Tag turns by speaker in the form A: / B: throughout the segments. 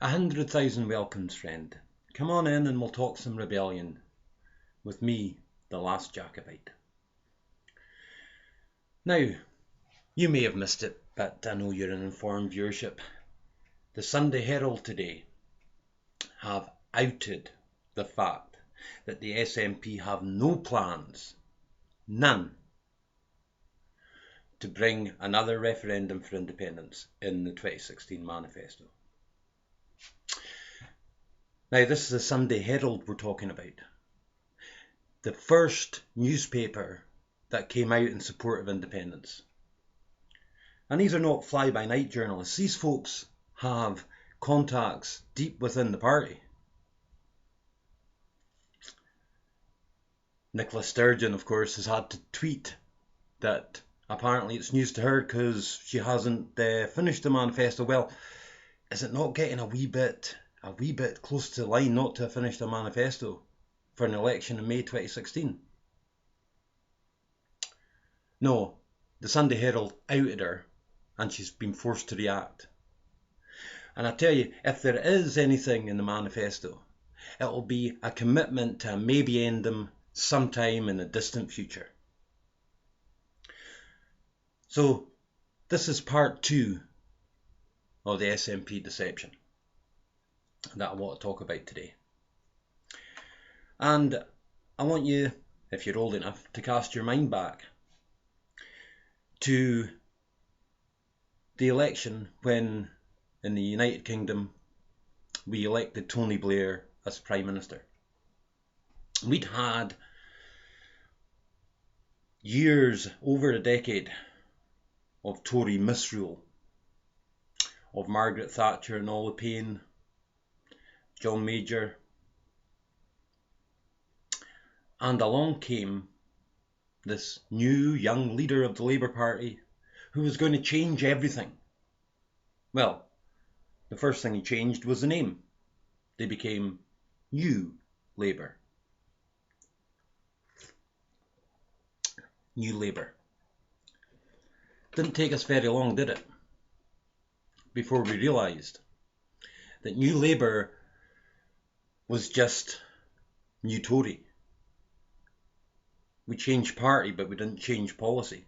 A: 100,000 welcomes, friend. Come on in and we'll talk some rebellion with me, the last Jacobite. Now, you may have missed it, but I know you're an informed viewership. The Sunday Herald today have outed the fact that the SNP have no plans, none, to bring another referendum for independence in the 2016 manifesto. Now, this is the Sunday Herald we're talking about. The first newspaper that came out in support of independence. And these are not fly-by-night journalists. These folks have contacts deep within the party. Nicola Sturgeon, of course, has had to tweet that apparently it's news to her because she hasn't finished the manifesto. Well, is it not getting a wee bit close to the line not to have finished the manifesto for an election in May 2016? No, the Sunday Herald outed her and she's been forced to react. And I tell you, if there is anything in the manifesto, it will be a commitment to maybe end them sometime in the distant future. So this is part 2 of the SNP Deception that I want to talk about today. And I want you, if you're old enough, to cast your mind back to the election when in the United Kingdom we elected Tony Blair as Prime Minister. We'd had years, over a decade, of Tory misrule, of Margaret Thatcher and all the pain, John Major, and along came this new young leader of the Labour Party who was going to change everything. Well, the first thing he changed was the name. They became New Labour. New Labour. Didn't take us very long, did it? Before we realised that New Labour was just New Tory. We changed party, but we didn't change policy.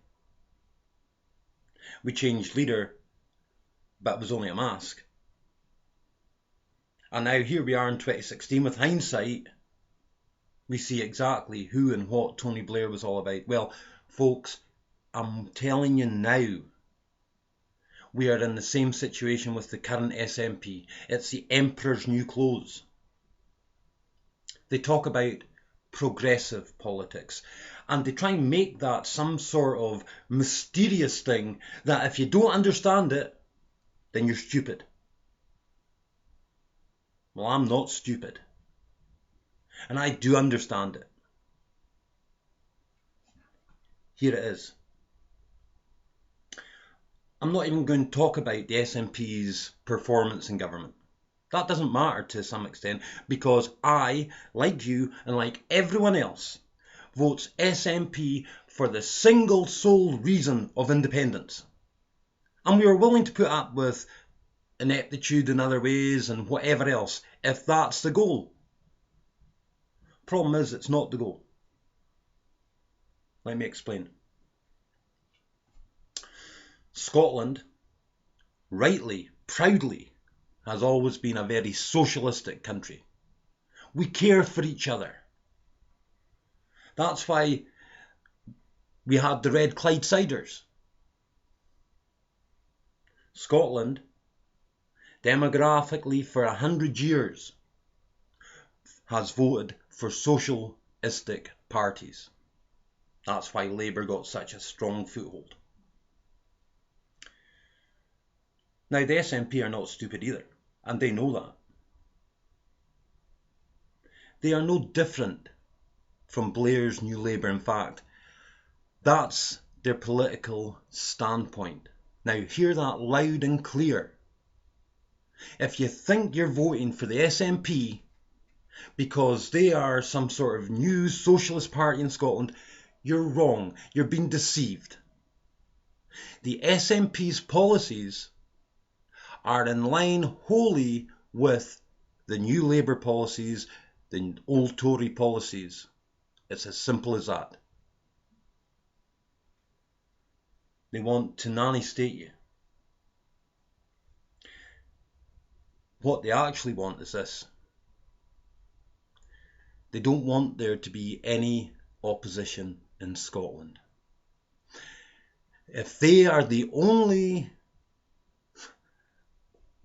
A: We changed leader, but it was only a mask. And now here we are in 2016 with hindsight. We see exactly who and what Tony Blair was all about. Well, folks, I'm telling you now, we are in the same situation with the current SNP. It's the emperor's new clothes. They talk about progressive politics, and they try and make that some sort of mysterious thing that if you don't understand it, then you're stupid. Well, I'm not stupid, and I do understand it. Here it is. I'm not even going to talk about the SNP's performance in government. That doesn't matter to some extent because I, like you and like everyone else, votes SNP for the single sole reason of independence. And we are willing to put up with ineptitude in other ways and whatever else if that's the goal. Problem is, it's not the goal. Let me explain. Scotland, rightly, proudly, has always been a very socialistic country. We care for each other. That's why we had the Red Clydesiders. Scotland, demographically for 100 years, has voted for socialistic parties. That's why Labour got such a strong foothold. Now, the SNP are not stupid either, and they know that. They are no different from Blair's New Labour. In fact, that's their political standpoint. Now, hear that loud and clear. If you think you're voting for the SNP because they are some sort of new socialist party in Scotland, you're wrong. You're being deceived. The SNP's policies are in line wholly with the new Labour policies, the old Tory policies. It's as simple as that. They want to nanny state you. What they actually want is this. They don't want there to be any opposition in Scotland. If they are the only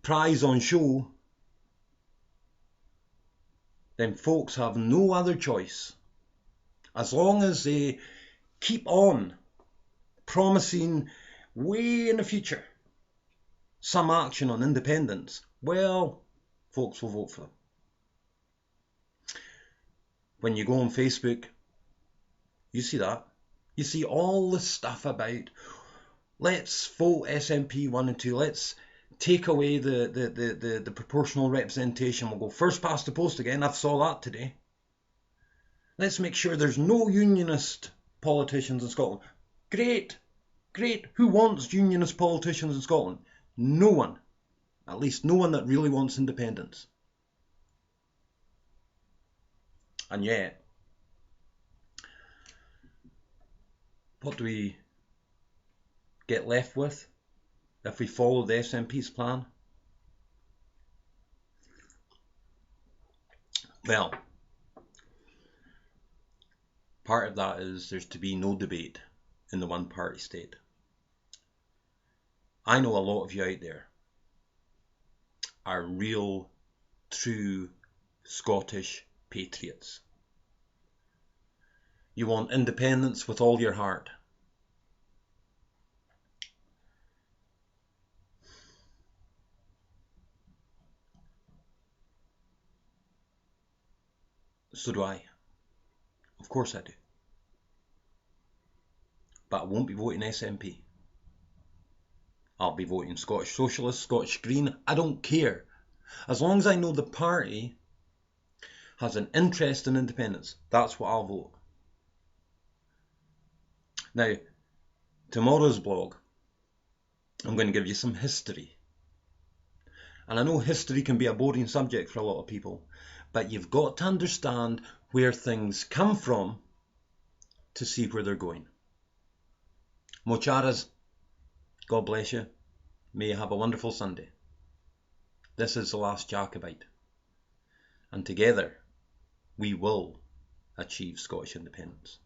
A: prize on show, then folks have no other choice. As long as they keep on promising way in the future some action on independence, well, folks will vote for them. When you go on Facebook, you see that. You see all the stuff about, let's vote SNP 1 and 2, let's take away the proportional representation, we'll go first past the post again, I saw that today. Let's make sure there's no unionist politicians in Scotland. Great, great. Who wants unionist politicians in Scotland? No one. At least no one that really wants independence. And yet, what do we get left with if we follow the SNP's plan? Well, part of that is there's to be no debate in the one-party state. I know a lot of you out there are real, true Scottish patriots. You want independence with all your heart. So do I. Of course I do. But I won't be voting SNP. I'll be voting Scottish Socialist, Scottish Green. I don't care. As long as I know the party has an interest in independence, that's what I'll vote. Now, tomorrow's blog, I'm going to give you some history. And I know history can be a boring subject for a lot of people, but you've got to understand where things come from to see where they're going. Mocharas, God bless you. May you have a wonderful Sunday. This is the last Jacobite. And together, we will achieve Scottish independence.